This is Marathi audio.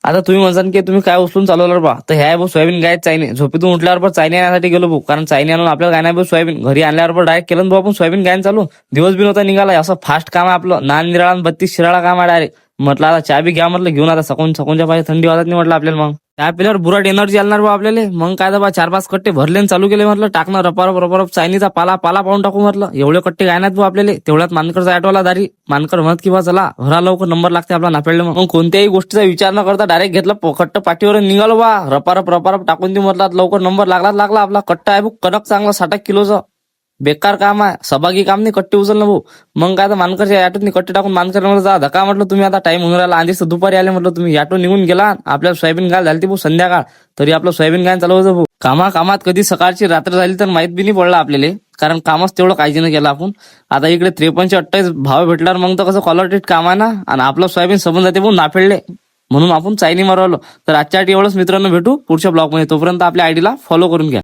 आता तुम्ही म्हणसान की तुम्ही काय उचलून चालवलं बा, तर ह्या भाऊ सोयाबीन गायत चायने झोपेतून उठल्यावर पण चायने आणण्यासाठी गेलो भाऊ, कारण चायने आणून आपल्याला काय नाही भाऊ सोयाबीन घरी आणल्यावर पण डायरेक्ट केलं भाऊ आपण सोयाबीन गायन चालू. दिवस बी नव्हता निघाला, असं फास्ट काम आहे आपलं, नान निराळा 32 शिराळा काम आहे डायरेक्ट. म्हटलं आता चहा बी घ्या, म्हटलं घेऊन आता सकोनच्या पाहिजे थंडी वाजत नाही म्हटलं आपल्याला. मग त्या पिल्यावर बुराट एनर्जी आणणार बा आपल्याला. मग काय बा 4-5 कट्टे भरले आणि चालू केले, म्हटलं टाकणं रपारप रपारप चायनीचा पाला पाहून टाकू म्हटलं. एवढे कट्टे गायनात भाऊ आपल्याला. तेवढ्यात मानकरचा ॲटोला दारी मानकर म्हणत किंवा चला भरा लवकर नंबर लागते आपला नापेडले. मग कोणत्याही गोष्टीचा विचार न करता डायरेक्ट घेतला कट्ट पाठीवर निघालो बा, रपारप टाकून देऊ म्हटलं. लवकर नंबर लागला आपला. कट्टा आहे भाऊ कडक चांगला 60 किलोचा. बेकार काम आहे, सबागी काम नाही कट्टे उचलणं भाऊ. मग काय तर मानकरच्या ऑटोत कट्टे टाकून मानकर जा धक्का म्हटलं तुम्ही आता टाइम होऊन राहिला. आधीच दुपारी आले म्हटलं तुम्ही, ऑटो निघून गेला. आपल्याला सोयाबीन गाल झाली भाऊ संध्याकाळ, तरी आपलं सोयाबीन गायन चालू होतं भाऊ. कामात कधी सकाळची रात्र झाली तर माहित बी नाही पडलं आपल्याला, कारण कामच तेवढं काळजीनं केलं आपण. आता इकडे 53-28 भाव भेटल्यावर मग तर कसं कॉलरटेट काम आहे ना, आणि आपलं सोयाबीन सबंध जाते भाऊ नाफेडले, म्हणून आपण चायनी मारवलो. तर आजच्या एवढंच मित्रांनो, भेटू पुढच्या ब्लॉगमध्ये. तोपर्यंत आपल्या आयडीला फॉलो करून घ्या.